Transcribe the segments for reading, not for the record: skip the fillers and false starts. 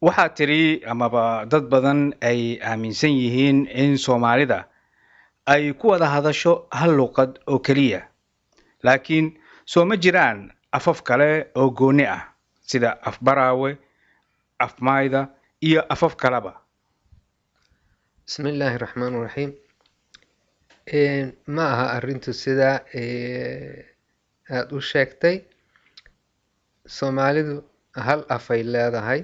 waxaa tiri amaba dad badan ay aaminsan yihiin in Soomaalida ay ku wada hadasho hal luqad oo keliya, laakiin soo ma jiraan afaf kale oo gooni ah sida af Baraawe, af Maayda iyo afaf kaleba. بسم الله الرحمن الرحيم ما aha arintu sida aad u sheegtay Soomaalidu hal af ay leedahay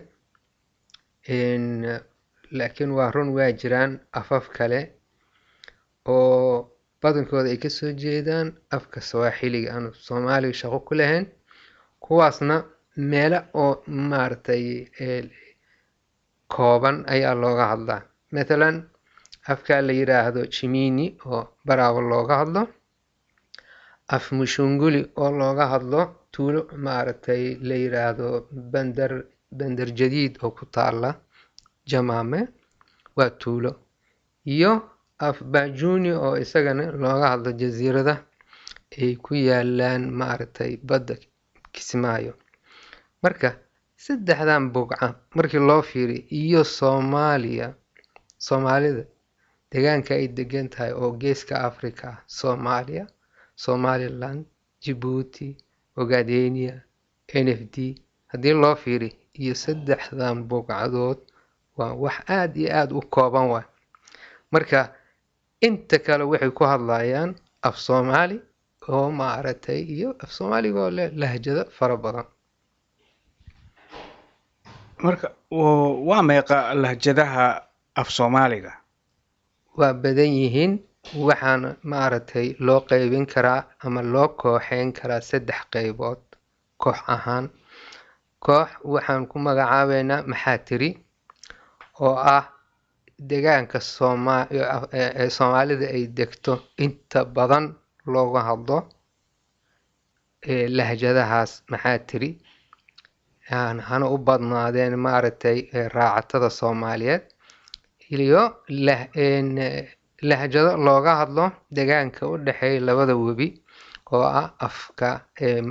laakiin waa run waa jiraan afaf kale oo badankooda ay ka soo jeedaan afka Swahiliga aan Soomaaliga shaqo ku lahayn kuwaasna meelo oo maartay kooban ayaa looga hadlaa مثلا afka la yiraahdo Chimini oo Baraawe looga hadlo af Mushunguli oo looga hadlo tuulo maartay la yiraahdo Bandar Jadiid oo ku taala Jamaame waa tuulo iyo af Bajuni oo isagana looga hadlo jasiirada ay ku yaalaan maartay badda Kismaayo marka saddexdan bogca markii loo fiiriyo iyo Soomaalida deegaanka ay degan tahay oo geeska Afrika Soomaaliya Somaliland Djibouti Ogaadeniya NFD hadii loo fiiriyo iyo saddexdan bogcadood waa wax aad iyo aad u kooban waa marka inta kale waxay ku hadlayaan af Soomaali oo maartay iyo af Soomaaliga oo leh lahjado fara badan marka waa meeqa lahjadaha af Soomaaliga waa badan yihiin waxaana maartay loo qaybin karaa ama loo kooxeyn karaa saddex qaybood koox ahaan koox waxaan ku magacaabeynaa maxaa tiri oo ah deegaanka Soomaalida ay degto inta badan looga hadlo lahjadahaas maxaa tiri hana u badnaadeen maartay raacatada Soomaaliyeed iyo lahjado looga hadlo deegaanka u dhaxeeya labada webi oo ah afka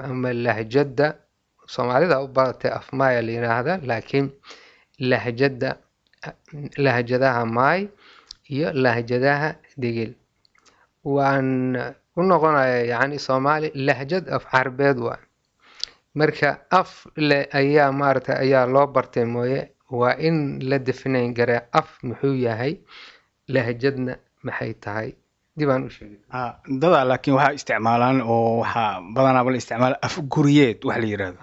ama lahjada Soomaalida u baratay af Maay la yiraahdo laakiin lahjadaha Maay iyo lahjadaha Digil waan u noqonayaa Soomaali lahjad af Carbeed waa marka af le ayaa maartay ayaa loo bartay mooye waa in la definayn garaa af muxuu yahay lahjadna maxay tahay dibaan u sheegay dada laakiin waxa isticmaalaan oo waxa badanaa la isticmaala af guriyeed wax la yiraahdo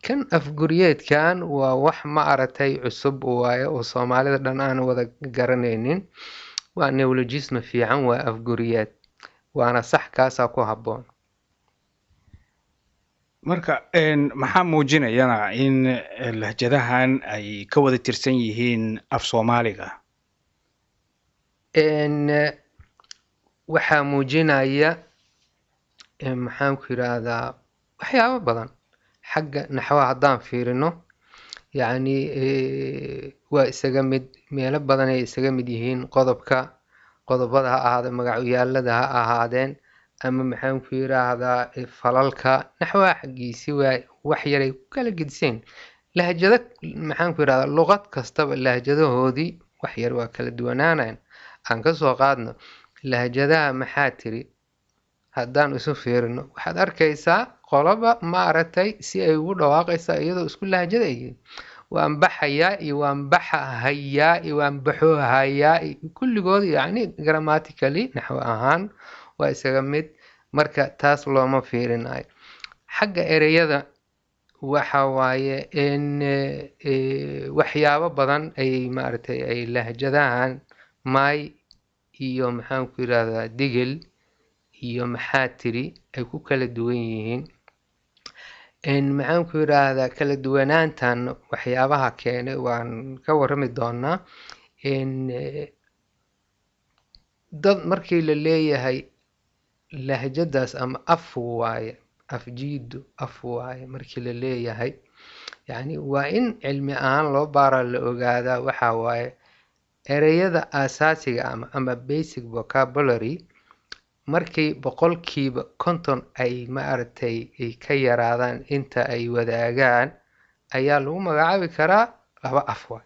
kan af guriyeedkan waa wax maartay cusub waaye oo Soomaalida dhan aan wada garanaynin waa neologism fiican waa af guriyeed waana sax kaasa ku haboon marka maxaa muujinayana in lahjadahan ay ka wada tirsan yihiin af Soomaaliga waxa muujinaya maxaan ku yiraahdaa waxyaabo badan xagga naxwaha hadaan fiirino waa isaga mid meelo badan ay isaga mid yihiin qodobada ha ahaado magacyaalada ha ahaadeen ama maxaan ku yiraahdaa falalka naxwaha xagiisi waa wax yar ay kala gidiseen lahjada maxaan ku yiraahdaa luqad kastaba lahjadahoodii wax yar waa kala duwanaanayaan aan ka soo qaadno lahjadaha maxaa tiri hadaan isu fiirino waxaad arkaysaa qoloba maartay si ay ugu dhawaaqaysaa iyadoo isku lahjada yihiin waan baxayaa iyo waan baxahayaa iyo waan baxoohayaa kulligood grammatically naxwo ahaan waa isaga mid marka taas looma fiirinayo xagga ereyada waxa waaye in waxyaabo badan ay maartay ay lahjadahan Maay iyo maxaan ku yiraahdaa Digil iyo maxaa tiri ay ku kala duwan yihiin maxaan ku yiraahdaa kala duwanaantan waxyaabaha keenay waan ka warrami doonaa dad markii la leeyahay lahjadaas ama af waaye af jiidu af waaye markii la leeyahay waa in cilmi ahaan loo baaraa la ogaadaa waxa waaye ereyada asaasiga ama basic vocabulary markii 50% ay maartay ka yaraadaan inta ay wadaagaan ayaa lagu magacaabi karaa laba af waay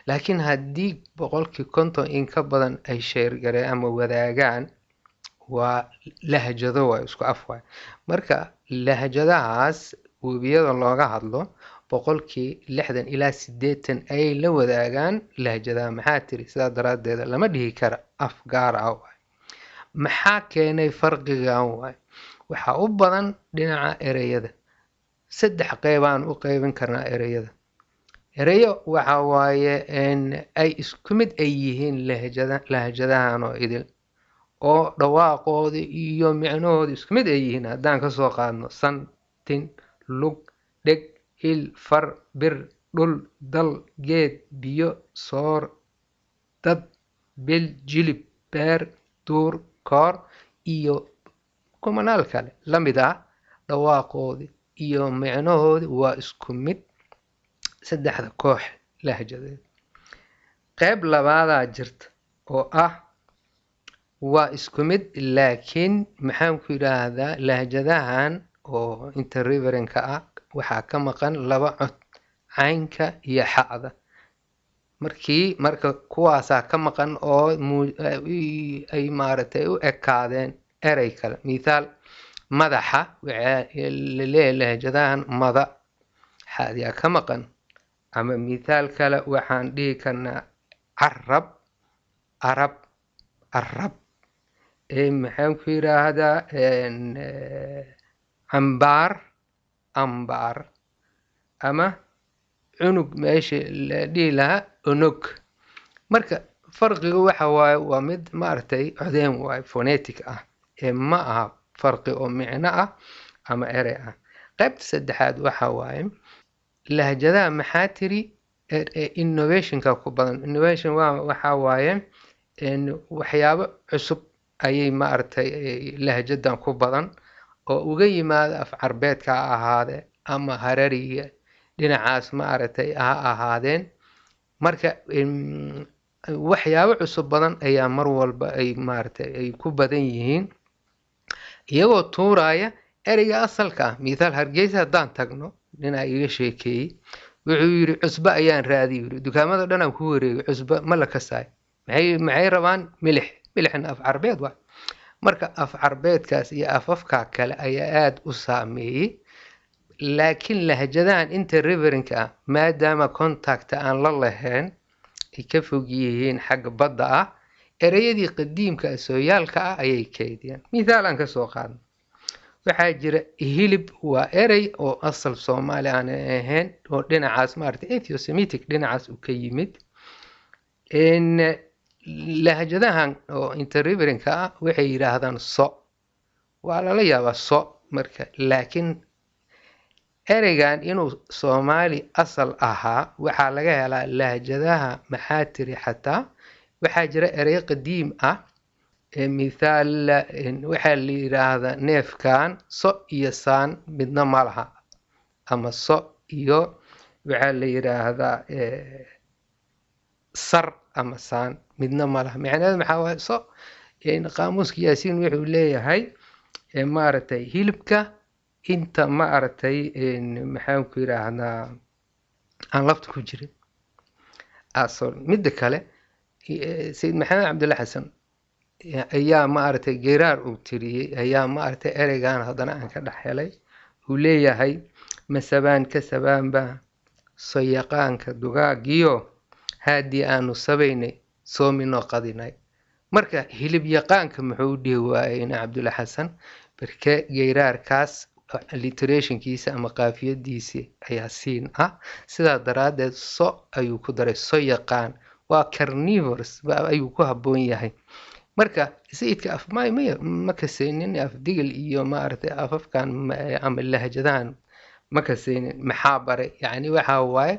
laakiin haddii boqolkii konton in ka badan ay sheergareen ama wadaagaan waa lahjado waay isku af waay marka lahjadahaas webiyada looga hadlo boqolkii 60 ilaa 80 ay la wadaagaan lahjadaha maxaa tiri sidaa daraaddeed lama dhihi kara af gaar ah waay maxaa keenay farqigan waay waxaa u badan dhinaca ereyada saddex qeybaan u qaybin karnaa ereyada ereyo waxa waaye ay isku mid ay yihiin lahjadahan oo idil oo dhawaaqooda iyo micnahooda isku mid ay yihiin haddaan ka soo qaadno san tin lug dheg il far bir dhul dal geed biyo soor dad bil jilib beer duur koor iyo kumanaal kale la mid ah dhawaaqooda iyo micnahooda waa isku mid saddexda koox lahjadeed qayb labaadaa jirta oo ah waa isku mid laakiin maxaan ku yiraahdaa lahjadahan oo interriverent-ka ah waxaa ka maqan laba cod caynka iyo xa'da marka kuwaasaa ka maqan oo ay maaragtay u ekaadeen erey kale mithaal madaxa waxaa laleeyahay lahjadahan mada xa'diyaa ka maqan ama mithaal kale waxaan dhihi karnaa carab arab arab maxaan ku yiraahdaa cambaar ambaar ama cunug meesha la dhihi lahaa onog marka farqiga waxa waaye waa mid maaragtay codeen waaye phonetic ah ma aha farqi oo micno ah ama erey ah qaybta saddexaad waxa waaye lahjadaha maxaa tiri innovationka ku badan innovation waxa waaye waxyaabo cusub ayay maaragtay lahjadan ku badan oo uga yimaada af carbeedka ha ahaade ama harariga dhinacaas maaragtay ha ahaadeen marka waxyaabo cusub badan ayaa mar walba ay maaragtay ay ku badan yihiin iyagoo tuuraya ereyga asalka ah mithaal hargeysa haddaan tagno ninaa iga sheekeeyey wuxuu yiri cusbo ayaan raadiyey yiri dukaamada dhan aan ku wareegay cusbo ma la kasaay maxay rabaan milixna af carbeed waa marka af carbeedkaas iyo afafka kale ayaa aad u saameeyey laakiin lahjadahan interriverent-ka ah maadaama contact aan la lahayn ay ka fog yihiin xagga badda ah ereyadii qadiimka sooyaalka ah ayay kaydiyaan mithaal aan ka soo qaadno waxaa jira hilib waa erey oo asal Soomaali aan ahayn oo dhinacaas maaragtay Ethio-Semitic dhinacaas u ka yimid lahjadahan oo interriverent-ka ah waxay yiraahdaan so waa lala yaabaa so marka laakiin ereygan inuu Soomaali asal ahaa waxaa laga helaa lahjadaha maxaa tiri xataa waxaa jira erey qadiim ah mithaal waxaa la yiraahdaa neefkan so iyo saan midna ma laha ama so iyo waxaa la yiraahdaa sar ama saan midna ma laha macnaheedu maxaa waaye so qaamuuska yaasiin wuxuu leeyahay maaragtay hilibka inta maaragtay maxaan ku yiraahdaa aan lafta ku jirin midda kale sayid maxamed cabdulla xasan ayaa maaragtay geeraar uu tiriyey ayaa maaragtay ereygan haddana aan ka dhex helay uu leeyahay masabaan ka sabaanba soyaqaanka dugaagiyo haddii aanu sabaynay soominoo qadinay marka hilib yaqaanka muxuu dhihi waayey cabdulla xasan barke geeraarkaas alliterationkiisa ama qaafiyadiisi ayaa siin ah sidaa daraaddeed so ayuu ku daray so yaqaan waa carnivores ayuu ku habboon yahay marka sayidka af ma kasaynin af digil iyo maaragtay afafkan ama lahjadahan ma kasaynin maxaa baray yacni waxa waaye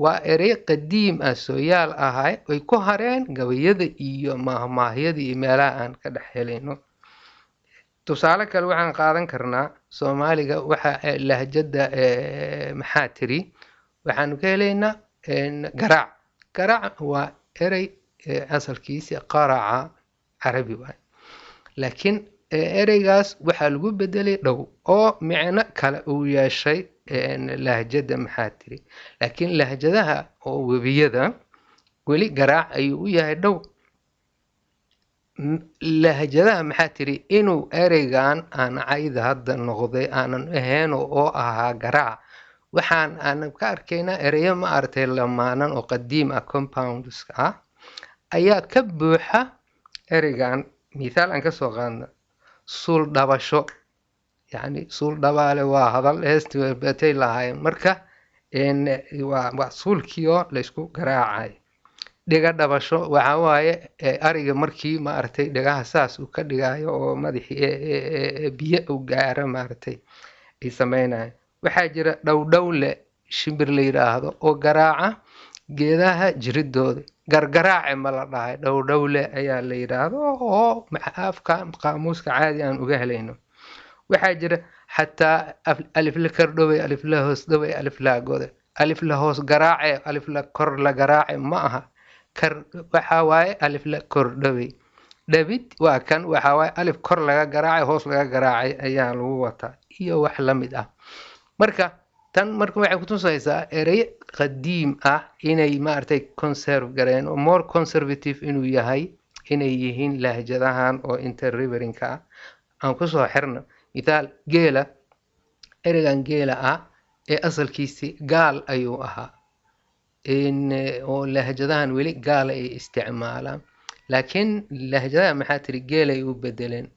waa erey qadiim ah sooyaal ahay ay ku hareen gabayada iyo mahmaahyada iyo meelaha aan ka dhex helayno tusaale kale waxaan qaadan karnaa Soomaaliga waxa lahjada maxaa tiri waxaanu ka helaynaa garaac waa erey asalkiisa qaraca carabi waay laakiin ereygaas waxaa lagu bedelay dhow oo micno kale uu yeeshay lahjada maxaa tiri laakiin lahjadaha oo webiyada weli garaac ayuu u yahay dhow lahjadaha maxaa tiri inuu ereygan aan cayda hadda noqday aanan ahayn oo ahaa garaac waxaan aanan ka arkaynaa ereyo ma aragtay lamaanan oo qadiim ah compoundska ah ayaa ka buuxa ereygan mithaal aan kasoo qaadna suul dhabasho yacni suul dhabaale waa hadal heesti batay lahaayeen marka waa suulkiioo laysku garaacay dhiga dhabasho waxa waaye ariga markii maaragtay dhigaha saas uu ka dhigayo oo madaxii biyo u gaaro maaragtay ay sameynayaan waxaa jira dhowdhowle shimbir la yidhaahdo oo garaaca geedaha jiridooda gargaraace ma la dhahay dhowdhowle ayaa la yidhaahdo oo afka qaamuuska caadi aan uga helayno waxaa jira xataa alif la kordhowey alif la hoos dhowey alif la gode alif la hoos garaace alif la kor la garaace ma aha waxaa waaye alif la kordhowey dhabid waa kan waxaa waaye alif kor laga garaacay hoos laga garaacay ayaa lagu wataa iyo wax la mid ah marka tan marka waxay kutusaysaa erey qadiim ah inay maaragtay conserve gareen oo more conservative inuu yahay inay yihiin lahjadahan oo interriverinka ah aan kusoo xirno mithaal geela ereygan geela ah ee asalkiisii gaal ayuu ahaa oo lahjadahan weli gaala ay isticmaalaan laakiin lahjadaha maxaa tiri geel ay u bedeleen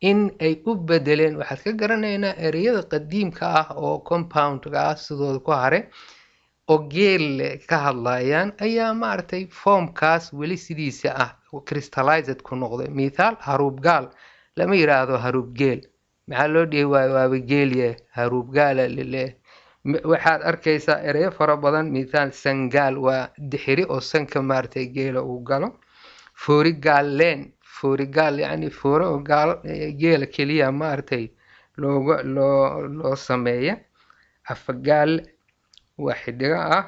in ay u bedeleen waxaad ka garanaynaa ereyada qadiimka ah oo compoundka ah sidooda ku hare oo geel ka hadlayaan ayaa maaragtay formkaas weli sidiisa ah crystallized ku noqday mithaal haruub gaal lama yiraahdo haruub geel maxaa loo dhihi waayo waaba geelye haruub gaala lileh waxaad arkaysaa ereyo fara badan mithaal sangaal waa dixiri oo sanka maaragtay geela uu galo foori gaalleen foori gaal yacni foore oo gaal geela keliya maaragtay loo sameeya afagaal waa xidhiga ah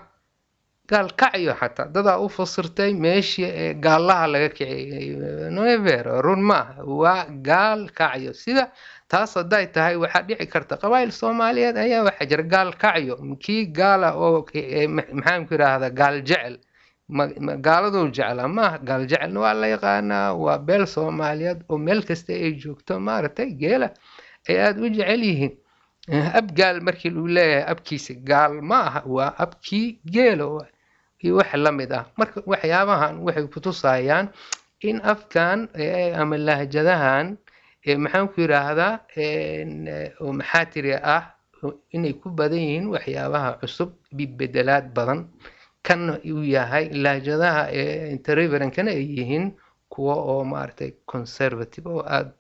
gaal kacyo xataa dadaa u fasirtay meeshii gaalaha laga kiciyay never run maaha waa gaal kacyo sida taas hadday tahay waxaa dhici karta qabaa'il soomaaliyeed ayaa waxaa jira gaal kacyo kii gaala oo maxaan ku yidhaahdaa gaal jecel gaaladuu jeclaa maaha gaal jecelna waa la yaqaanaa waa beel soomaaliyeed oo meel kasta ay joogto maaragtay geela ay aada u jecel yihiin abgaal markii lagu leeyahay abkiisa gaal ma aha waa abkii geela iyo wax la mid ah marka waxyaabahan waxay kutusayaan in afkan ama lahjadahan maxaan ku yidhaahdaa oo maxaa tiri ah inay ku badan yihiin waxyaabaha cusub bedelaad badan kana uu yahay lahjadaha interriverankana ay yihiin kuwa oo maaragtay conservative oo aada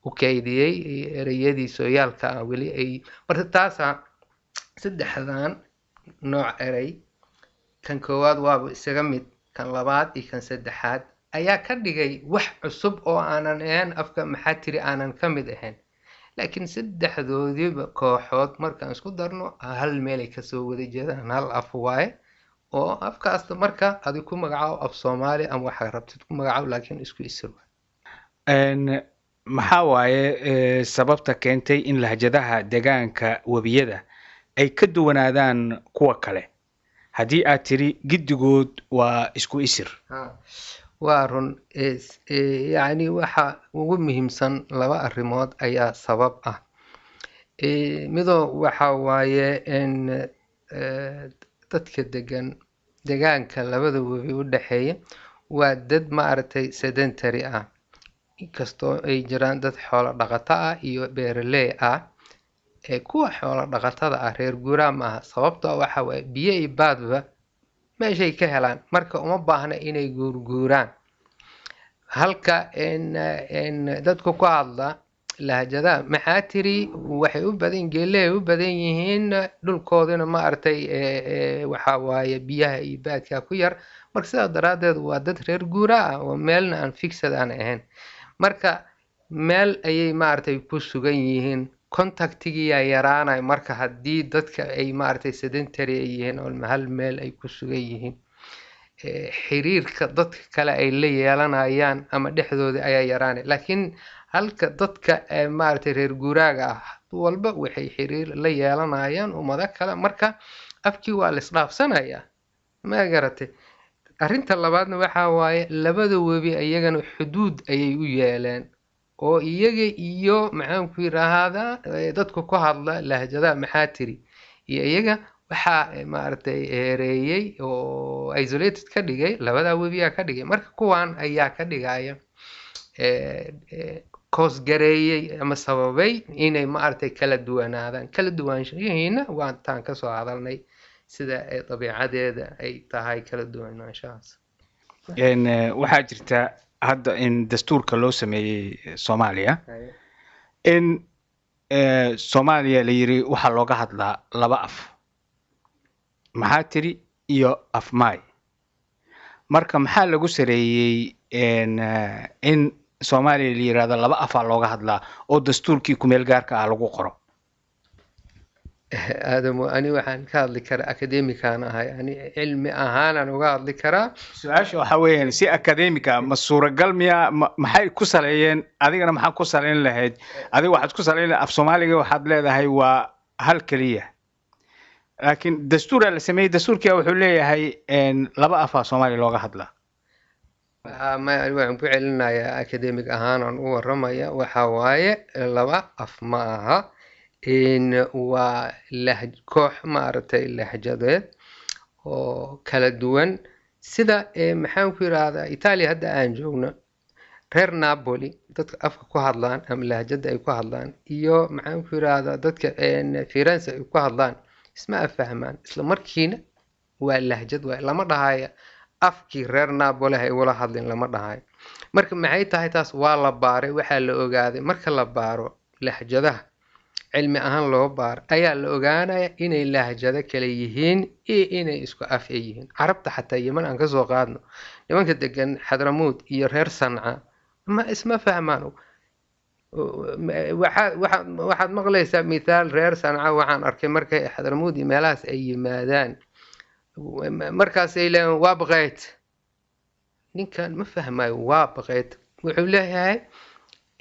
u kaydiyey ereyadii sooyaalka ah weli ay marka taasa saddexdan nooc erey kan koowaad waaba isaga mid kan labaad iyo kan saddexaad ayaa ka dhigay wax cusub oo aanan ahayn afka maxaa tiri aanan ka mid ahayn laakiin saddexdoodiiba kooxood markaan isku darno hal meelay kasoo wada jeedaan hal af waaye oo afkaasta marka adi ku magacaabo af soomaali ama waxaa rabtid ku magacaabo laakiin isku isir maxaa waaye sababta keentay in lahjadaha deegaanka webiyada ay ka duwanaadaan kuwa kale haddii aad tiri giddigood waa isku isir waa run yacni waxa ugu muhiimsan laba arrimood ayaa sabab ah midoo waxa waaye dadka degaanka labada webi u dhexeeya waa dad maaragtay sedentary ah inkastoo ay jiraan dad xoolo dhaqato ah iyo beeraley ah kuwa xoolo dhaqatada ah reer guuraa maaha sababtoo waxa waaye biyo iyo baadba meeshay ka helaan marka uma baahna inay guurguuraan halka dadku ku hadla lahjadaha maxaa tiri waxay u badan geeley u badan yihiin dhulkoodina maaragtay waxa waaye biyaha iyo baadka ku yar marka sidaa daraaddeed waa dad reer guura ah oo meelna aan fixad aan ahayn marka meel ayay maaragtay ku sugan yihiin contactigiyaa yaraanay marka haddii dadka ay maaragtay sedentary ay yihiin oo hal meel ay ku sugan yihiin xiriirka dadka kale ay la yeelanayaan ama dhexdooda ayaa yaraanay laakiin halka dadka maaragtay reer guuraaga ah walba waxay xiriir la yeelanayaan ummado kale marka afkii waa la isdhaafsanayaa ma garatay arrinta labaadna waxaa waaye labada webi iyagana xuduud ayay u yeeleen oo iyaga iyo maxaan ku yiraahdaa dadku ku hadla lahjadaha maxaa tiri iyo iyaga waxaa maaragtay ereeyay oo isolated ka dhigay labada webiyaa ka dhigay marka kuwan ayaa ka dhigaya koosgareeyey ama sababay inay maaragtay kala duwanaadaan kala duwanaanshihiina waan taan kasoo hadalnay sida dabiicadeeda ay tahay kala duwanaanshahaas waxaa jirta hadda in dastuurka loo sameeyey Soomaaliya in Soomaaliya la yiri waxa looga hadlaa laba af maxaa tiri iyo af maay marka maxaa lagu sareeyay in Soomaaliya la yiraahdo laba af looga hadlaa oo dastuurkii ku meel gaarka ah lagu qoro aadamo ani waxaan ka hadli karaa academic-aan ahay ani cilmi ahaan aan uga hadli karaa su'aasha waxa weeyaan si academic ah ma suuragal miya maxay ku saleeyeen adigana maxaa ku saleyn lahayd adiga waxaad ku saleyn af Soomaaliga waxaad leedahay waa hal kaliya laakiin dastuurka la sameeyay dastuurka wuxuu leeyahay laba af Soomaali looga hadlaa ma waxaan ku celinayaa academic ahaan aan u waramaya waxa waaye laba af ma aha waa koox maaragtay lahjadeed oo kala duwan sida maxaan ku yiraahdaa Italy hadda aan joogno reer Napoli dadka afka ku hadlaan ama lahjada ay ku hadlaan iyo maxaan ku yiraahdaa dadka Firenze ay ku hadlaan isma afahmaan isla markiina waa lahjad waa lama dhahayo afkii reer Napoli ay wala hadlin lama dhahayo marka maxay tahay taas waa la baaray waxa la ogaaday marka la baaro lahjadaha cilmi ahaan loo baar ayaa la ogaanaya inay lahjado kale yihiin iyo inay isku af yihiin carabta xataa Yemen aan ka soo qaadno nimanka degan Hadramaut iyo reer Sanca ma isma fahmaan waxaad maqlaysaa midaal reer Sanca waxaan arkay markay Hadramaut iyo meelahaas ay yimaadaan markaas ay leeyihiin waa baqayt ninkan ma fahmayo waa baqayt wuxuu leeyahay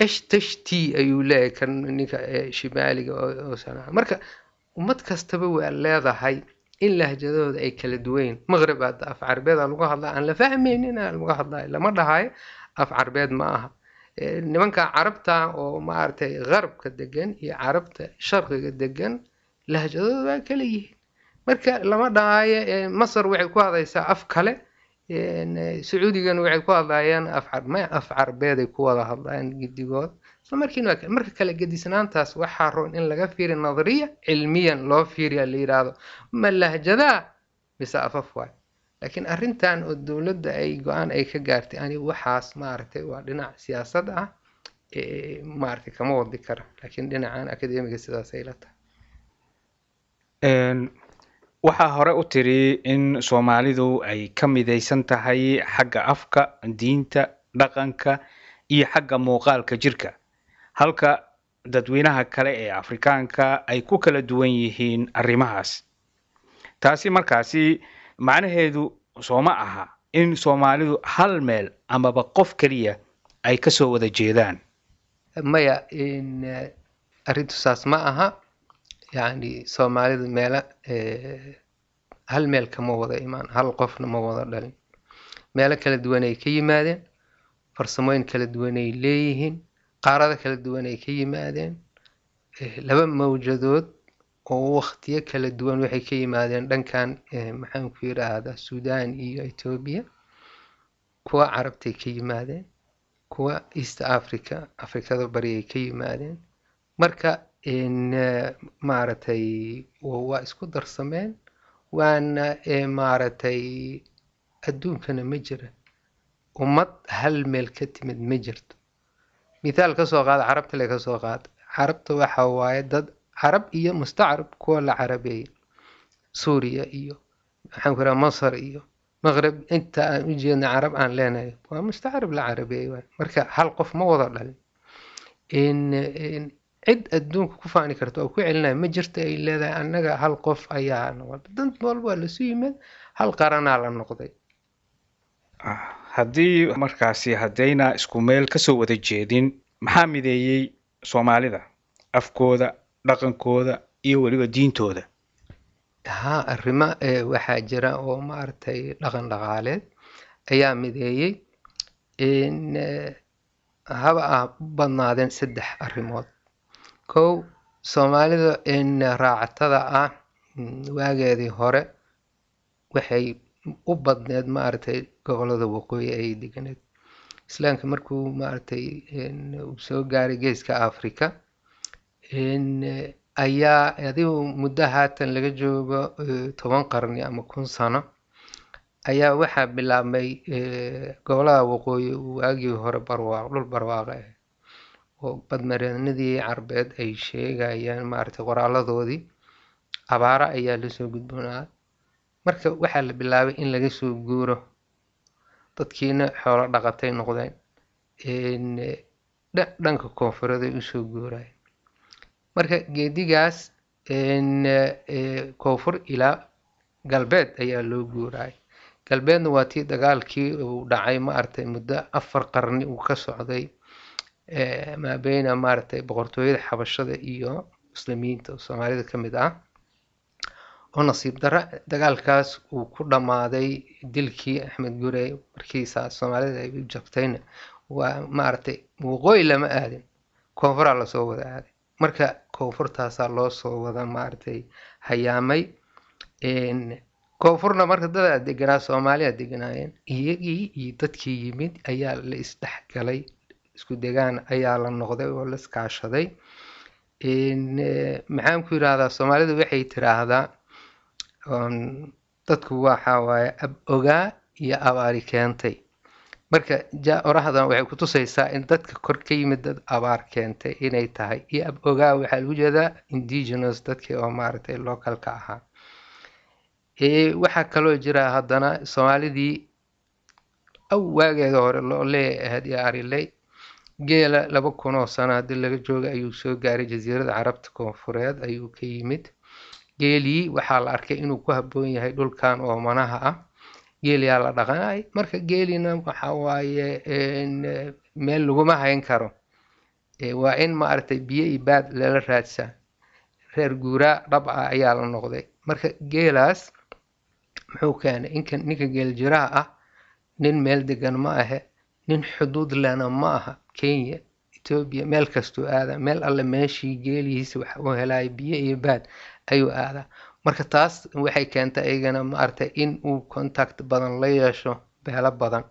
ايش تشتي ايو لا كان نيكا شمالي او سنة مركا ومد كاستبا waa leedahay in lahjadooda ay kala duwayn maghrib hada af carbeed aan uga hadlaa aan la fahmaynin aan uga hadlaa lama dhahay af carbeed ma aha nimanka carabta oo maartay garbka degan iyo carabta sharqiga degan lahjadooda waa kala yihiin marka lama dhahay Masar waxay ku hadlaysaa af kale Sacuudigan waxay ku hadlayaan af carbeed ay ku wada hadlayaan gidigood isla markiina marka kala gedisnaantaas waxa roon in laga fiiriyo nadariya cilmiyan loo fiiriyo la yiraahdo ma lahjada bisa afafwa laakiin arrintan oo dawladda ay go'aan ay ka gaartay ani waxaas maartay waa dhinac siyaasad ah maartay kama wadi kara laakiin dhinacan academic sidaas ay la tahay waxaa hore u tiri in Soomaalidu ay ka midaysan tahay xagga afka, diinta, dhaqanka iyo xagga muuqaalka jirka halka dadweynaha kale ee Afrikaanka ay ku kala duwan yihiin arrimahaas taasi markaasi macnaheedu sooma aha in Soomaalidu hal meel ama qof kaliya ay ka soo wada jeedaan maya in arrintu saas ma aha يعني Soomaalidu meela hal meel kama wada imaan hal qofna ma wada dhalin meelo kala duwan ay ka yimaadeen farsamooyin kala duwan ay leeyihiin qaarada kala duwan ay ka yimaadeen laba mawjadood oo waqtiyo kala duwan waxay ka yimaadeen dhankan maxaan ku yiraahdaa Suudaan iyo Ethiopia kuwa carabtay ka yimaadeen kuwa East Africa Afrikada bari ay ka yimaadeen marka in maartay waa isku darsameen waana maartay adduunkana ma jira ummad hal meel ka timid ma jirto midaal ka soo qaad carabta la ka soo qaad carabta waxa waaye dad carab iyo mustacrab kuwa la carabeeyay Suuriya iyo waxaan ku raraa Masar iyo Maghrib inta aan u jeedna carab aan leenahay waa mustacrab la carabeeyay marka hal qof ma wada dhalin in cid adduunka ku faani karto oo ku celinay ma jirto ay leedahay annaga hal qof ayaa noqday dad walba la soo yimid hal qarana la noqday haddii markaasi haddayna isku meel ka soo wada jeedin maxaa mideeyay Soomaalida afkooda dhaqankooda iyo weliba diintooda. haa arrimo waxaa jira oo maaragtay dhaqan dhaqaaleed ayaa mideeyey in haba ah badnaadeen 3 arrimood. kow, soomaalida in raacatada ah waageedii hore waxay u badneed maaragtay gobolada waqooyi ay deganeed. islaamka markuu maaragtay uu soo gaaray geeska Afrika ayaa adigu muddo haatan laga joogo 10 qarni ama 1000 sano ayaa waxaa bilaabmay gobolada waqooyi waagii hore dhul barwaaqo ah oo badmareenadii carbeed ay sheegayaan maaragtay qoraaladoodii abaara ayaa lasoo gudboonaa. marka waxaa la bilaabay in laga soo guuro, dadkiina xoolo dhaqatay noqdeen dhanka koonfureed ay usoo guurayeen. marka geedigaas koonfur ilaa galbeed ayaa loo guurayay. galbeedna waa tii dagaalkii uu dhacay maaragtay muddo 4 qarni uu ka socday maabayna maaragtay boqortooyada xabashada iyo muslimiinta oo soomaalida ka mid ah, oo nasiib darro dagaalkaas uu ku dhammaaday dilkii Axmed Gurey. markiisaa soomaalida ay u jabtayna waa maaragtay waqooyi lama aadin, koonfuraa lasoo wada aaday. marka koonfurtaasaa loo soo wada maaragtay hayaamay. koonfurna marka dadaa deganaa, soomaaliya deganaayeen, iyagii iyo dadkii yimid ayaa la isdhexgalay, isku degaan ayaa la noqday oo la iskaashaday. maxaan ku yidhaahdaa, soomaalida waxay tiraahdaa dadku waxa waaye ab ogaa iyo abaari keentay. marka oraahdan waxay ku tusaysaa in dadka kor ka yimid dad abaar keentay inay tahay, iyo ab ogaa waxaa lagu jeedaa indigenous dadkii oo maaragtay localka ahaa. waxaa kaloo jira haddana soomaalidii waageeda hore loo leeyahay iyo ariley geela 2000 sano hadii laga joogo ayuu soo gaaray jasiirada carabta koonfureed ayuu ka yimid. geelii waxaa la arkay inuu ku habboon yahay dhulkan oo manaha ah, geeliyaa la dhaqanay. marka geelina waxa waaye meel laguma hayn karo, waa in maaragtay biyo iyo baad lala raadsaa. reer guuraa dhab ah ayaa la noqday. marka geelaas muxuu keenay ninka geel jiraha ah nin meel degan ma ahe, nin xuduud lena ma aha. Kenya, Ethiopia, meel kastuu aadaa, meel alle meeshii geelihiisa wax u helay biyo iyo baad ayuu aadaa. marka taas waxay keentay ayagana maaragtay in uu contact badan la yeesho beelo badan.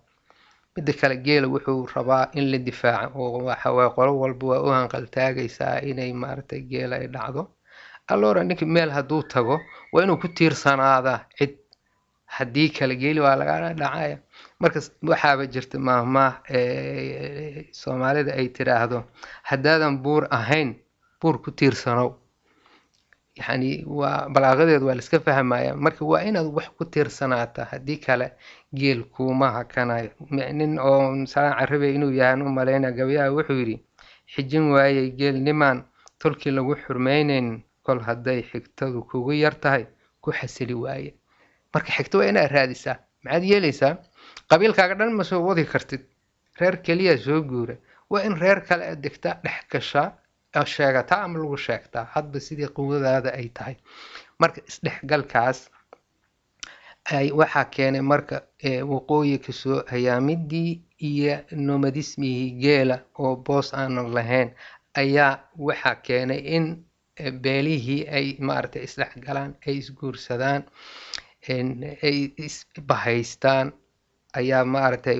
midda kale geela wuxuu rabaa in la difaaco oo waxa waaye qolo walba waa u hanqaltaagaysaa inay maaragtay geela ay dhacdo. allora ninka meel hadduu tago waa inuu ku tiirsanaadaa cid, haddii kale geeli waa laga dhacaya. marka waxaaba jirta maahmaah soomaalida ay tiraahdo haddaadan buur ahayn buur ku tiirsanow. yani waa balaaqadeedu waa la iska fahmaya. marka waa inaad wax ku tiirsanaata, haddii kale geel kuuma hakanayo. nin oo salaan carabi inuu yahay u maleyna gabayaha wuxuu yidhi xijin waayey geel nimaan tolkii lagu xurmaynayn, kol hadday xigtadu kugu yar tahay ku xasili waaye. marka xigto waa inaad raadisaa. maxaad yeelaysaa? qabiilkaaga dhan ma soo wadi kartid, reer keliya soo guura. waa in reer kale aad degtaa, dhex gashaa, sheegataa ama lagu sheegtaa hadba sidii quwadaada ay tahay. marka isdhexgalkaas waxaa keenay marka waqooyi kasoo hayaamidii iyo nomadismihii geela oo boos aanan lahayn ayaa waxaa keenay in beelihii ay maaragtay isdhexgalaan, ay isguursadaan, ay isbahaystaan ayaa maaragtay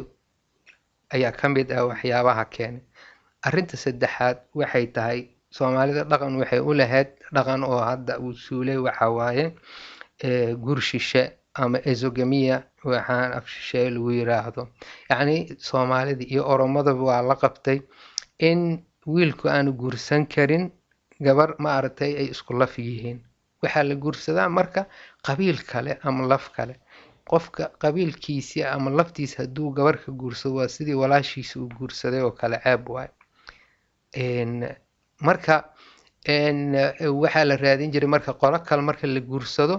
ayaa ka mid ah waxyaabaha keenay. arrinta saddexaad waxay tahay soomaalida dhaqan waxay u lahayd dhaqan oo hadda uu suulay, waxa waaye guur shishe ama exogamiya waxaan af shishe lagu yiraahdo. yacni soomaalida iyo oromadaba waa la qabtay in wiilku aanu guursan karin gabar maaragtay ay isku laf yihiin. waxaa la guursadaa marka qabiil kale ama laf kale. qofka qabiilkiisa ama laftiisa hadduu gabar ka guursado waa sidii walaashiisa uu guursaday oo kale, ceeb waay. marka waxaa la raadin jiray marka qolo kale marka la guursado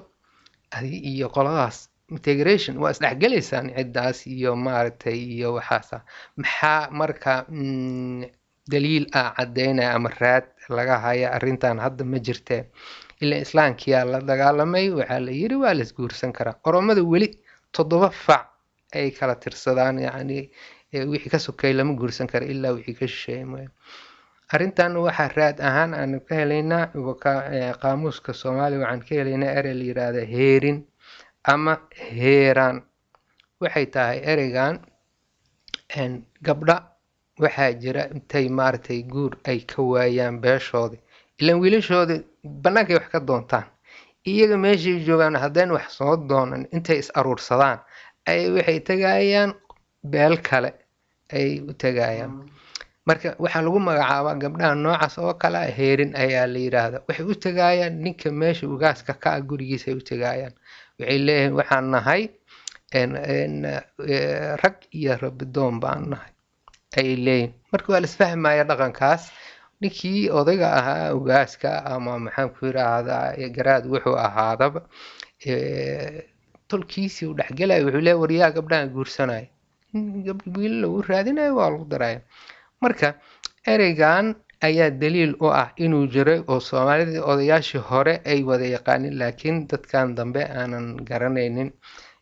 iyo qoladaas integration waa isdhexgalaysaan ciddaas iyo maaragtay iyo waxaasa. maxaa marka daliil caddaynaya ama raad laga haya arrintan hadda ma jirtee ilaa islaamkiyaa la dagaalamay waxaa la yiri waa la isguursan karaa. Oromada weli 7 fac ay kala tirsadaan, yacni wixii ka sokay lama guursan karo ilaa wixii ka shisheeyay mooye. arrintan waxaa raad ahaan aan ka helaynaa qaamuuska Soomaaliya, waxaan ka helaynaa erey la yiraahdo heerin ama heeraan. waxay tahay ereygan gabdha waxaa jira intay maaragtay guur ay ka waayaan beeshoodii, ilaan wiilashoodii bannaankay wax ka doontaan, iyaga meeshay joogaan haddeen wax soo doonan intay is aruursadaan ay waxay tagayaan beel kale ay u tagayaan. marka waxaa lagu magacaabaa gabdhaha noocaas oo kale heerin ayaa la yiraahdaa. waxay u tagayaan ninka meesha ugaaska ka ah gurigiisa ay u tagayaan, waxay leeyihiin waxaan nahay rag iyo rabidoon baan nahay ay leeyihin. marka waa la isfahmaya dhaqankaas. ninkii odayga ahaa ugaaska ama maxaan ku yiraahdaa garaad wuxuu ahaadaba tolkiisii u dhexgelaya wuxuu leeyahay waryaa gabdhahan guursanaya, wiil lagu raadinayo waa lagu daraya. marka ereygan ayaa daliil u ah inuu jiray oo Soomaalida odayaashii hore ay wada yaqaanin, laakiin dadkan dambe aanan garanaynin.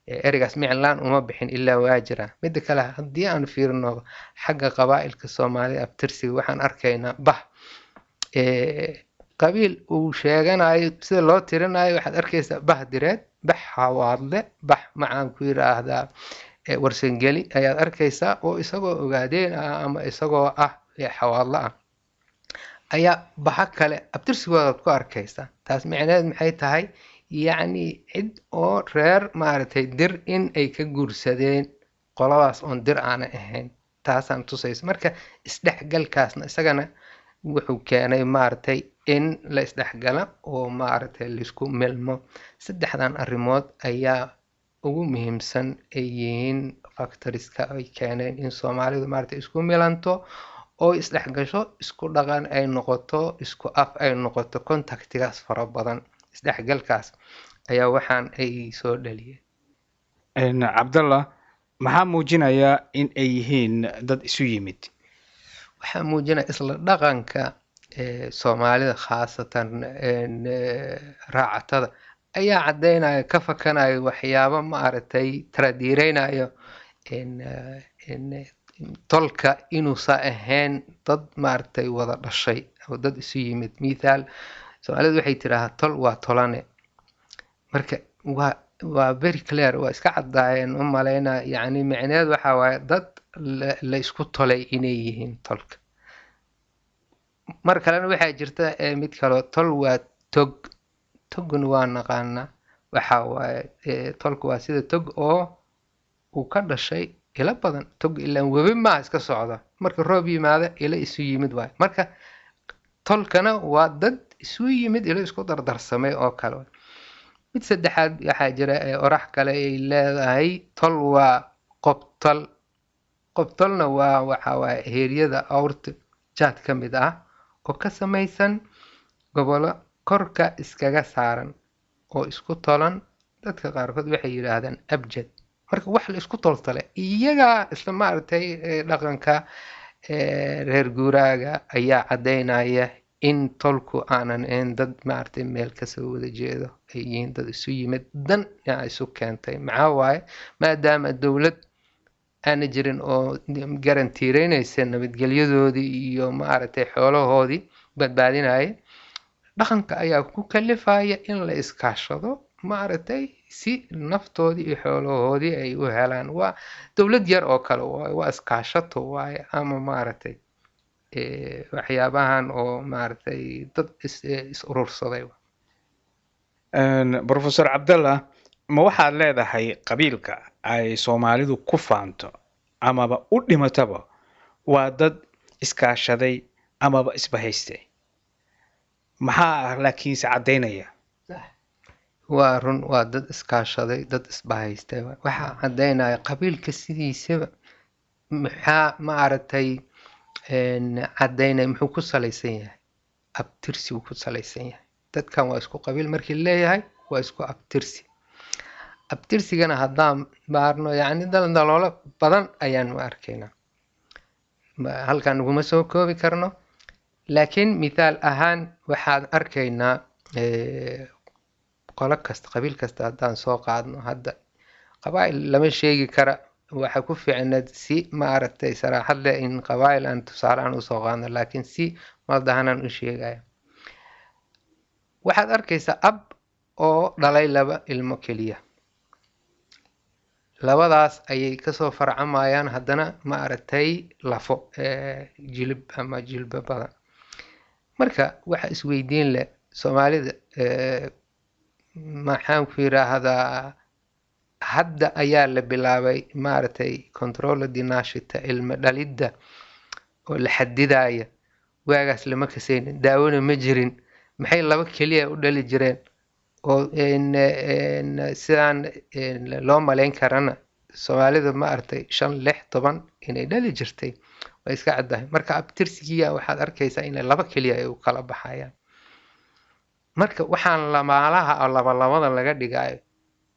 ereygaas miclaan uma bixin ilaa waa jira. midda kale haddii aan fiirino xagga qabaa'ilka Soomaalida abtirsiga waxaan arkaynaa qabiil uu sheeganayo sida loo tirinayo waxaad arkaysaa bah direed, bah xawaadle, bah macaan ku yiraahdaa warsangeli ayaad arkaysaa oo isagoo ogaadeen ama isagoo xawaadle ayaa baxa kale abtirsigoodaad ku arkaysaa. taas micneed maxay tahay? yacni cid oo reer maaragtay dir in ay ka guursadeen qoladaas oon dir aana ahayn, taasaan tusaysa. marka isdhexgalkaasna isagana wuxuu keenay maaragtay in la isdhexgala oo maaragtay laisku milmo. saddexdan arrimood ayaa ugu muhiimsan ay yihiin factoriska ay keeneen in Soomaalidu maaragtay isku milanto oo isdhexgasho, isku dhaqan ay noqoto, isku af ay noqoto. contactigaas fara badan, isdhexgalkaas ayaa waxaan ay soo dhaliyeen. cabdallah, maxaa muujinaya in ay yihiin dad isu yimid? waxaa muujinaya isla dhaqanka Soomaalida khaasatan raacatada ayaa caddaynaya ka fakanayo waxyaabo maaragtay taradiireynayo tolka inuusa ahayn dad maaragtay wada dhashay oo dad isu yimid. mithaal Soomaalidu waxay tiraahdaa tol waa tolane. marka waa very clear, waa iska caddaayeen u malaynaa. yacni micneed waxaa waaye dad la isku tolay inay yihiin tolka. mar kalena waxaa jirta mid kaloo tol waa tog. togna waa naqaanaa, waxaa waaye tolka waa sida tog oo uu ka dhashay ila badan. tog ilaan webi maa iska socda, marka roob yimaada ila isu yimid waaye. marka tolkana waa dad isu yimid ila isku dardarsamay oo kale. mid saddexaad waxaa jira orax kale ay leedahay tol waa qobtol. qobtolna waa waxaa waaye heeryada awrta jaad ka mid ah oo ka samaysan gobolo korka iskaga saaran oo isku tolan. dadka qaarkood waxay yiraahdaan abjad. marka wax la isku toltale iyaga isla maaragtay dhaqanka reer guuraaga ayaa caddaynaya in tolku aanan ahayn dad maaragtay meel kasoo wada jeedo, ay yihiin dad isu yimid dan isu keentay. maxaa waaye maadaama dowlad aana jirin oo garantiireynaysa nabadgelyadoodii iyo maaragtay xoolahoodii badbaadinaya, dhaqanka ayaa ku kalifaya in la iskaashado maaragtay si naftoodii iyo xoolahoodii ay u helaan. waa dowlad yar oo kale waaye, waa iskaashato waaye, ama maaragtay waxyaabahan oo maaragtay dad is urursaday. professor cabdallah, ma waxaad leedahay qabiilka ay Soomaalidu ku faanto amaba u dhimataba waa dad iskaashaday amaba isbahaystay? maxaa laakiinse caddaynaya? waa run, waa dad iskaashaday, dad isbahaystay. waxaa caddaynaya qabiilka sidiisaba. maxaa maaragtay caddaynaya? muxuu ku salaysan yahay? abtirsi uu ku salaysan yahay. dadkan waa isku qabiil markii leeyahay waa isku abtirsi. abtirsigana haddaan baarno yacni daldaloolo badan ayaanu arkaynaa. halkan naguma soo koobi karno laakiin mithaal ahaan waxaan arkaynaa qolo kasta qabiil kasta haddaan soo qaadno hadda qabaa'il lama sheegi kara waxa ku fiicneed si maaragtay saraaxad leh in qabaa'il aan tusaale aan usoo qaadno laakiin si maldahanaan u sheegaya waxaad arkaysaa ab oo dhalay laba ilmo keliya labadaas ayay kasoo farcamayaan haddana maaragtay lafo jilib ama jilba badan marka waxa isweydiin leh soomaalida maxaan ku yiraahdaa hadda ayaa la bilaabay maaragtay control dinashita ilma dhalidda oo la xadidaya waagaas lama kasaynin daawona ma jirin maxay laba keliya u dhali jireen oo sidaan loo malayn karana soomaalida maaragtay 5 6 10 inay dhali jirtay way iska caddahay marka abtirsigiya waxaad arkaysaa inay laba keliya ay u kala baxayaan marka waxaan lamaalaha oo laba laga dhigayo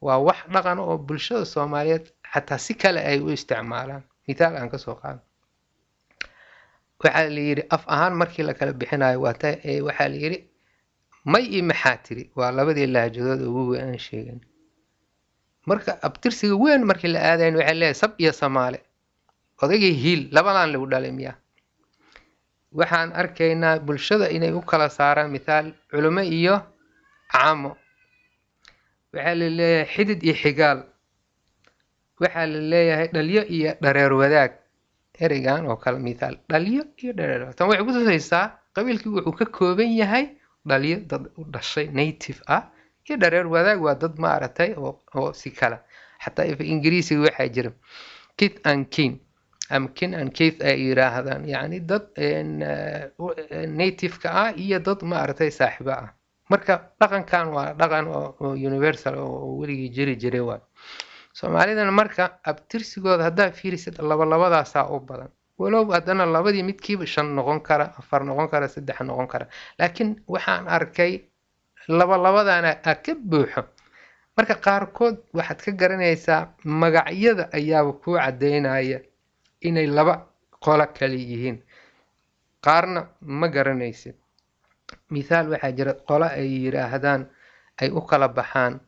waa wax dhaqan oo bulshada Soomaaliyeed xataa si kale ay u isticmaalaan mithaal aan ka soo qaado waxaa la yiri af ahaan markii la kala bixinayo waxaa la yiri may iyo maxaa tiri waa labadii lahjadood ugu weyn aan sheegin marka abtirsiga weyn markii la aadayn waxay leeyahay sab iyo Soomaali odagii hiil labadan lagu dhalay miya waxaan arkaynaa bulshada inay u kala saaraan mithaal culimo iyo caamo waxaa la leeyahay xidid iyo xigaal waxaa la leeyahay dhalyo iyo dhareer wadaag ereygan oo kala mithaal dhalyo iyo dhareer wadaag tan waxay ku tusaysaa qabiilkii wuxuu ka kooban yahay dhalyo dad u dhashay native ah iyo dhareer wadaag waa dad maaragtay oo si kala xataa ingiriisiga waxaa jira kith and kin am kin and kith ay yiraahdaan yani dad native ka ah iyo dad maaragtay saaxiibo ah marka dhaqankan waa dhaqan oo universal oo weligii jiri jiray waa Soomaalidana marka abtirsigooda haddaa fiirisid labadaasa u badan walow haddana labadii midkiiba 5 noqon kara 4 noqon kara 3 noqon kara laakiin waxaan arkay labadana ka buuxo marka qaarkood waxaad ka garanaysaa magacyada ayaaba ku cadeynaya inay laba qolo kale yihiin qaarna ma garanaysid mithaal waxaa jira qolo ay yiraahdaan ay u kala baxaan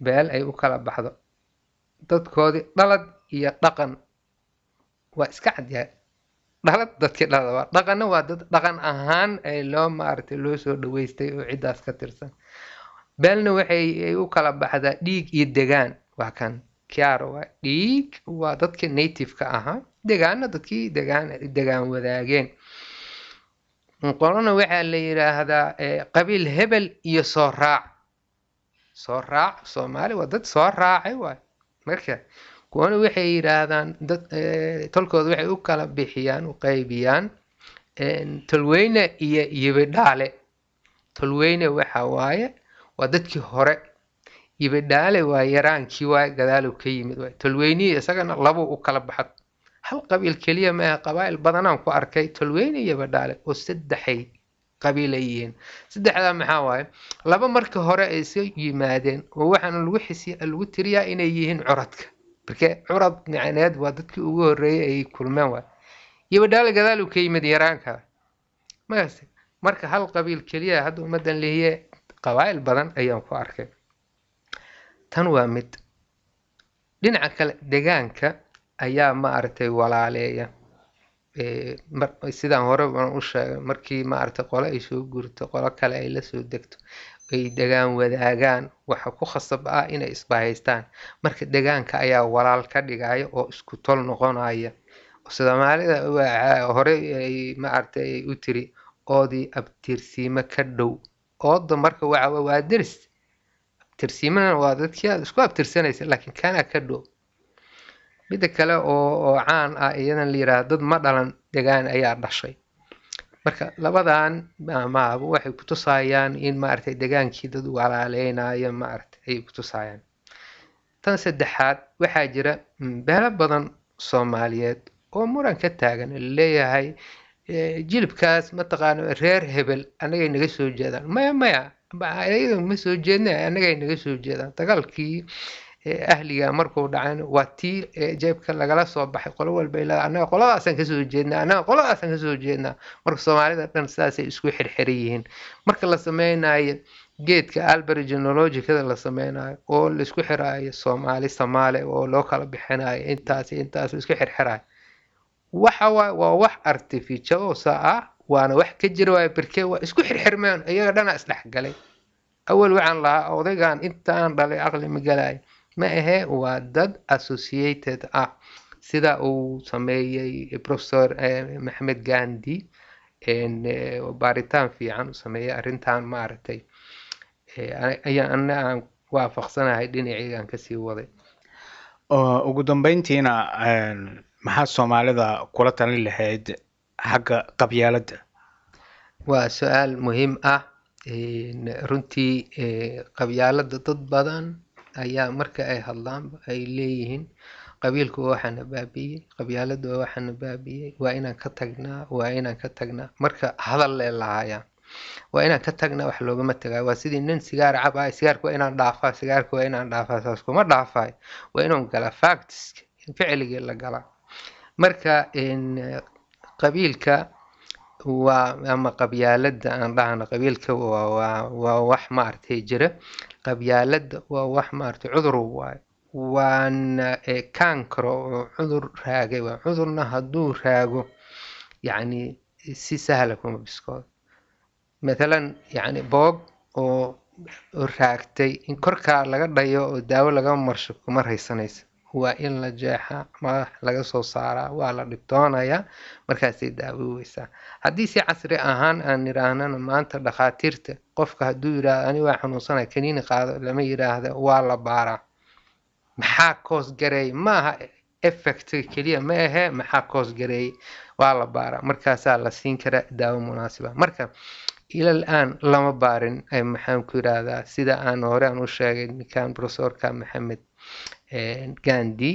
beel ay u kala baxdo dadkoodii dhalad iyo dhaqan waa iska cadyahay dhalad dadkii dhalada dhaqanna waa dad dhaqan ahaan ay loo maartay loo soo dhaweystay oo cidaas ka tirsan beelna waxay u kala baxdaa dhiig iyo degaan waa kan kiyaaro waa dhiig waa dadkii native ka ahaa degaanna dadkii degaan wadaageen qolona waxaa la yiraahdaa qabiil hebel iyo soo raac Soomaali waa dad soo raacay waa marka kuwana waxay yiraahdaan dad tolkooda waxay u kala bixiyaan u qaybiyaan tolweyne iyo yibidhaale tolweyne waxa waaye waa dadkii hore yibidhaale waa yaraankii waa gadaal ka yimid waa tolweyne isagana labo u kala baxad hal qabiil kaliya ma qabaa'il badan aan ku arkay tolweyne iyo yibidhaale oo saddexay qabiilayeen saddexda maxaa waaye laba markii hore ay soo yimaadeen oo waxaan lagu tiriyaa inay yihiin curadka marka curad macneed waa dadkii ugu horeeyay ay kulmeen waa yibidhaale gadaal ka yimid yaraanka marka hal qabiil kaliya hadda umadan leeyahay qabaa'il badan ayaan ku arkay tan waa mid dhinaca kale deegaanka ayaa maaragtay walaaleeya sidaan hore u sheegay markii maaragtay qolo ay soo gurto qolo kale ay la soo degto ay degaan wadaagaan waxa ku khasab ah inay isbahaystaan marka deegaanka ayaa walaal ka dhigaya oo isku tol noqonaya Soomaalida hore ay maaragtay u tiri oodii abtirsiima ka dhow ooda marka waa deris abtirsiimana waa dadkii isku abtirsanaysa laakiin kana ka dhow mid kale oo caan ah iyadan la yiraahdo dad ma dhalan degaan ayaa dhashay marka labadan waxay ku tusayaan in maaragtay degaankii dad walaaleynayo maaragtay ay ku tusayaan tan saddexaad waxaa jira beelo badan Soomaaliyeed oo muran ka taagan leeyahay jilibkaas ma taqaano reer hebel anaga naga soo jeedaan maya ayaga ma soo jeednaa anaga naga soo jeedaan dagaalkii ahliga markuu dhacan waa tii jeebka lagala soo baxay qolo walba ilaa anaga qoladaasaan kasoo jeednaa anaga qoladaasaan kasoo jeednaa marka soomaalida dhan sidaasay isku xirxiran yihiin marka la sameynayo geedka albert genealogicada la sameynayo oo la isku xiraayo soomaali oo loo kala bixinayo intaas isku xirxirayo waxa waa wax artificial ah waana wax ka jira waa birkee waa isku xirxirmeen iyaga dhana isdhexgalay awal waxaan lahaa odaygan intaan dhalay aqli ma galay ma ahe waa dad associated ah sida uu sameeyay professor maxamed gandhi baaritaan fiican u sameeyay arrintan maaragtay ayaan aan waafaqsanahay dhinacaygaan kasii waday ugu dambeyntiina maxaa soomaalida kula talin lahayd xagga qabyaaladda waa su-aal muhiim ah runtii qabyaaladda dad badan ayaa marka ay hadlaan ay leeyihiin qabiilku waa waxaana baabi'iyey qabyaaladdu waa waxaana baabi'iyey waa inaan ka tagnaa marka hadal lee lahaayaan waa inaan ka tagnaa wax loogama tagayo waa sidii nin sigaar cabay sigaarka waa inaan dhaafaa saas kuma dhaafayo waa inuu galaa factiska ficligii la galaa marka qabiilka waa ama qabyaaladda aan dhahno qabiilka waa wax maaragtay jira qabyaaladda waa wax maaragtay cudur waayo waana kankaro oo cudur raagay waa cudurna hadduu raago yacni si sahla kuma biskoodo مثلا يعني boog oo raagtay in korkaa laga dhayo oo daawo laga marsho kuma raysanaysa waa in la jeexaa madax laga soo saaraa waa la dhibtoonayaa markaasay daawoweysaa haddii si casri ahaan aan nidhaahnana maanta dhakhaatiirta qofka hadduu yidhaahdo ani waa xanuunsanaya kaniini qaado lama yidhaahdo waa la baaraa maxaa koos gareey maaha effect keliya ma ahe maxaa koos gareey waa la baaraa markaasaa la siin karaa daawo munaasiba marka إلى الآن لما بارن أي محمد كيرادا سيدا أنا هوري أنو شاهد كان بروفيسور كان محمد غاندي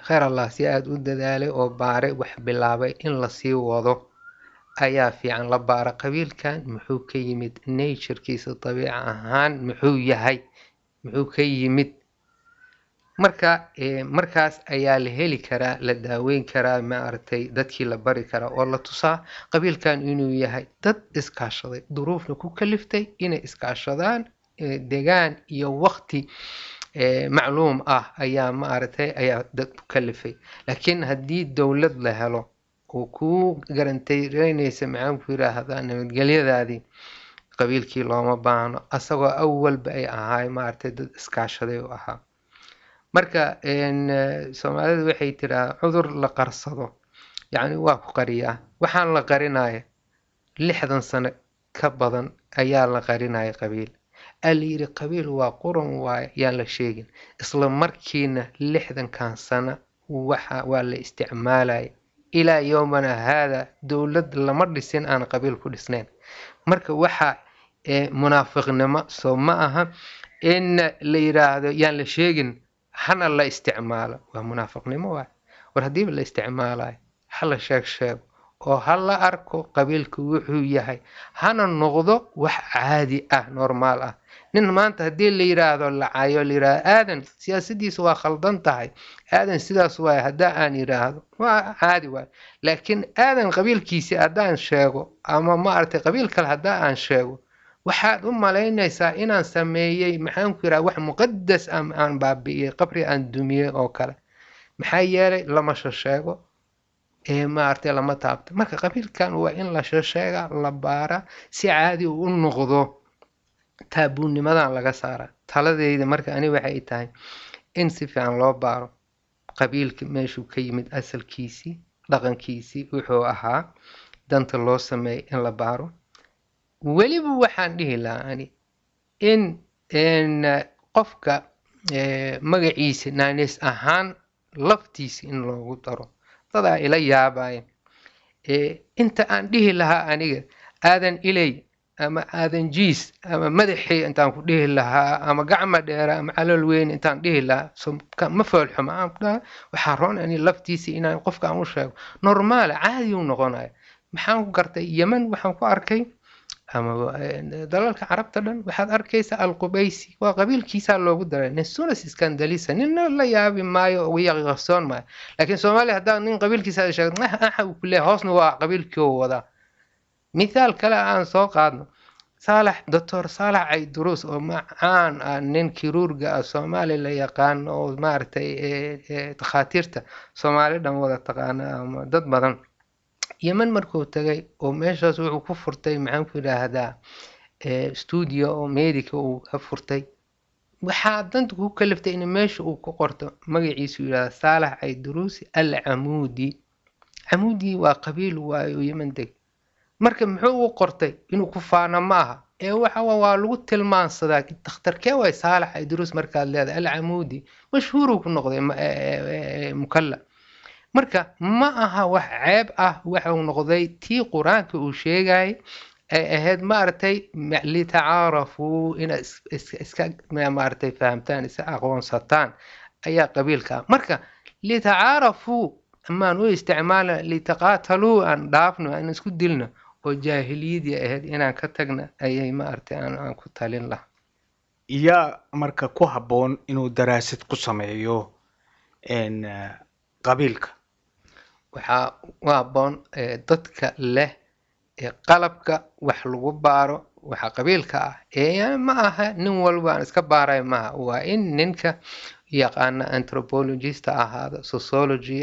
خير الله سياد ود ذلك أو باري وحب اللعبة إن لسي وضو أيا في عن لبارة قبيل كان محو كيمد نيتشر كيس الطبيعة هان محو يهي محو كيمد markaas ayaa la heli karaa la daaweyn karaa maaragtay dadkii la bari karaa oo la tusaa qabiilkan inuu yahay dad iskaashaday duruufna ku kaliftay inay iskaashadaan degaan iyo waqti macluum ah ayaa maaragtay ayaa dad ku kalifay laakiin haddii dowlad la helo oo ku garantaynaysa maxaan ku yiraahdaa nabadgelyadaadii qabiilkii looma baahno asagoo awalba ay ahaay maaragtay dad iskaashaday u ahaa marka Soomaalidu waxay tiraa cudur la qarsado yani waa ku qariyaa waxaan la qarinaya 60 sano ka badan ayaa la qarinaya qabiil aliyiri qabiil waa quran waa la sheegin isla markiina 60 kan sano waxa waa la isticmaalay ilaa yoomana hada dawlad lama dhisin aan qabiil ku dhisnayn marka waxa munaafiqnimo soo ma aha in la yiraahdo yaan la sheegin hana la isticmaalo waa munaafiqnimo waa war hadii la isticmaalay hal sheeg oo hal arko qabiilku wuxuu yahay hana noqdo wax caadi ah normaal ah nin maanta hadii la yiraahdo la caayo la yiraahdo aadan siyaasadiisu waa khaldan tahay aadan sidaas waa hadaa aan yiraahdo waa caadi waa laakiin aadan qabiilkiisa hadaan sheego ama ma artay qabiil kale hadaa aan sheego waxaad u malaynaysaa inaan sameeyay maxaan ku yiraahdaa wax muqaddas aan baabi'iyay qabri aan dumiyay oo kale maxaa yeelay lama sheego ma artay lama taabto marka qabiilkan waa in la sheega la baara si caadi u noqdo taabuunimadan laga saara taladeeda marka ani waxay tahay in si fiican loo baaro qabiilka meeshuu ka yimid asalkiisii dhaqankiisii wuxuu ahaa danta loo sameeyay in la baaro weliba waxaan dhihi lahaa in qofka magaciisa naanis ahaan laftiisa in loogu daro dadaa ila yaabay inta aan dhihi lahaa aniga aadan ilay ama aadan jiis ama madaxii intaan ku dhihi lahaa ama gacma dheer ama calool weyn intaan dhihi lahaa ma foolxuma waxaa roon ani laftiisa inaan qofka aan u sheego normaal caadi u noqonayo maxaan ku gartay Yemen waxaan ku arkay ama dalalka carabta dhan waxaad arkaysa alqubaysi waa qabiilkiisaa loogu daray ninsunas iskandalisa ninna la yaabi maayo ugu yaqyaqsoon maayo laakiin soomaaliya haddaa nin qabiilkiisa sheegto axa uu ku leeyahay hoosna waa qabiilkii oo wadaa mithaal kale aan soo qaadno saalax doctor saalax cayduruus oo macaan ah nin kiruurga ah soomaali la yaqaan oo maaragtay takhaatiirta soomaali dhan wada taqaana ama dad badan yemen markuu tagay oo meeshaas wuxuu ku furtay maxaan ku yidhaahdaa studio oo medica uu ka furtay waxaa danta ku kaliftay in meesha uu ku qorto magaciisu yidhahda saalax cayduruusi al camuudi camuudi waa qabiil waayo yemen deg marka muxuu u qortay inuu ku faano ma aha waxa waa lagu tilmaansadaa dhakhtarkee waay saalax cayduruus markaad leedahay al camuudi mashhuuruu ku noqday mukalla marka ma aha wax ceeb ah waxuu noqday tii qur-aanka uu sheegayay ay ahayd maaragtay litacaarafuu inaad iska maaragtay fahamtaan iska aqoonsataan ayaa qabiilka ah marka litacaarafuu amaan u isticmaalna litaqaataluu aan dhaafno aan isku dilno oo jaahiliyadii ahayd inaan ka tagna ayay maaragtay aan ku talin lahaa yaa marka ku habboon inuu daraasad ku sameeyo qabiilka waxaa u habboon dadka leh qalabka wax lagu baaro waxa qabiilka ah ma aha nin walba aan iska baaray maaha waa in ninka yaqaana anthropologist ahaado sociology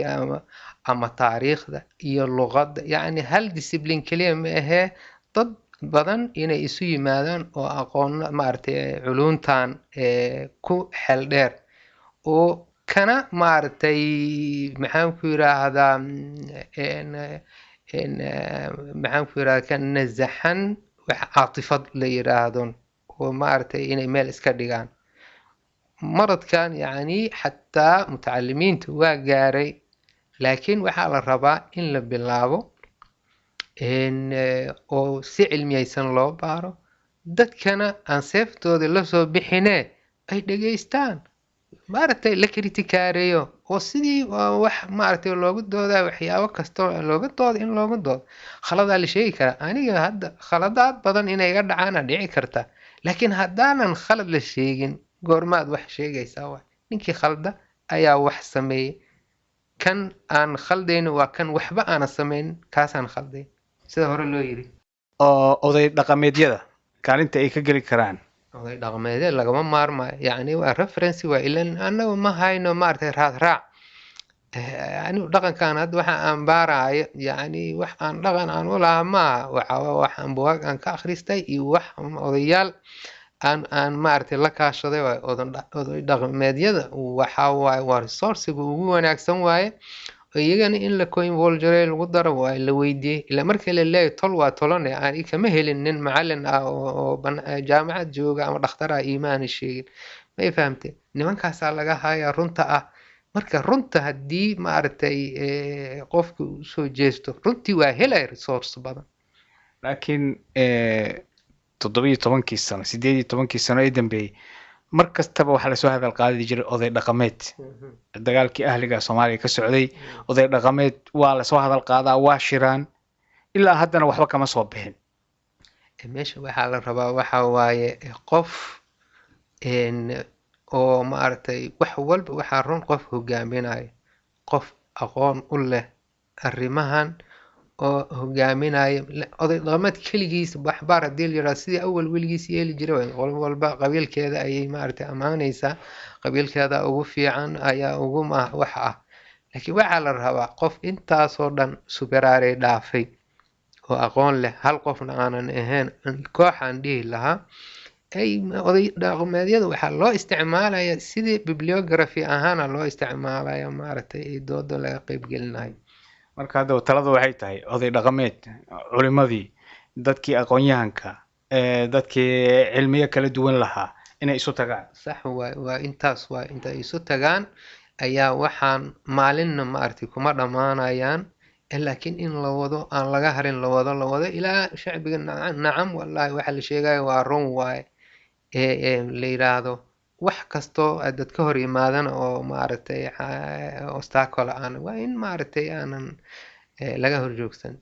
ama taariikhda iyo luqadda yacni hal discipline keliya ma ahee dad badan inay isu yimaadaan oo aqoon maaragtay culuntan ku xeel dheer oo kana maaragtay maxaan ku yiraahdaa maxaan ku yiraahdaa kan nazaxan wax caatifad la yiraahdo oo maaragtay inay meel iska dhigaan maradkan yacni xataa mutacalimiinta waa gaaray laakiin waxaa la rabaa in la bilaabo oo si cilmiyaysan loo baaro dadkana aan seeftooda lasoo bixinee ay dhegaystaan maaragtay la kritikaareeyo oo sidii wax maaragtay loogu doodaa waxyaabo kastoo looga dooda in looga doodo khaladaa la sheegi karaa aniga hadda khaladaad badan inay iga dhacaana dhici karta laakiin haddaanan khalad la sheegin goormaad wax sheegaysaa waay ninkii khalda ayaa wax sameeyey kan aan khaldayno waa kan waxba aana samayn kaasaan khalday sida hore loo yidhi oday dhaqameedyada kaalinta ay ka geli karaan oday dhaqameedyada lagama maarmayo yacni waa referency waa ilan annagu ma hayno maaragtay raad raac anigu dhaqankan hadda waxa aan baaraayo yacni wax aan dhaqan aan u lahaa maaha wax aan bugaag aan ka akhristay iyo wax odayaal aan maaragtay la kaashaday waay oday dhaqameedyada waxa waaye waa resourciga ugu wanaagsan waaye iyagana in la coinvolgere lagu daro waa la weydiiyey ilaa markii la leeyahay tol waa tolane aan kama helin nin macallin ah oo jaamacad jooga ama dhakhtar ah iimaan sheegin may fahamtay nimankaasaa laga hayaa runta ah marka runta haddii maaragtay qofka u soo jeesto runtii waa helay resource badan laakiin 17 sano 18 sano ee dambeeyay mar kastaba waxa la soo hadal qaadi jiray oday dhaqameed dagaalkii ahliga Soomaaliya ka socday oday dhaqameed waa la soo hadal qaadaa waa shiraan ilaa haddana waxba kama soo bixin meesha waxa la rabaa waxa waaye qof oo maaragtay wax walba waxa run qof hogaaminayo qof aqoon u leh arrimahan oo hogaaminayo oday dhaqameed kaligiis waxbaar hadii la yiraahdo sidii awal weligiis yeeli jiray qol walba qabiilkeeda ayay maaragtay amaanaysaa qabiilkeeda ugu fiican ayaa ugu wax ah laakiin waxa la rabaa qof intaasoo dhan superaare dhaafay oo aqoon leh hal qofna aanan ahayn koox aan dhihi lahaa ay oday dhaqameedyada waxaa loo isticmaalayaa sidii bibliography ahaana loo isticmaalayaa maaragtay doodo laga qayb gelinayo marka hadda taladu waxay tahay oday dhaqameed culimadii dadkii aqoon-yahanka dadkii cilmiyo kala duwan lahaa inay isu tagaan sax waa intaas waa inta isu tagaan ayaa waxaan maalinna maaragtay kuma dhamaanayaan laakiin in la wado aan laga harin la wado ilaa shacbiga nacam wallahi waxa la sheegayo waa run waaye la yiraahdo wax kasto dad ka hor yimaadana oo maaragtay obstacle aan waa in maaragtay aanan laga horjoogsan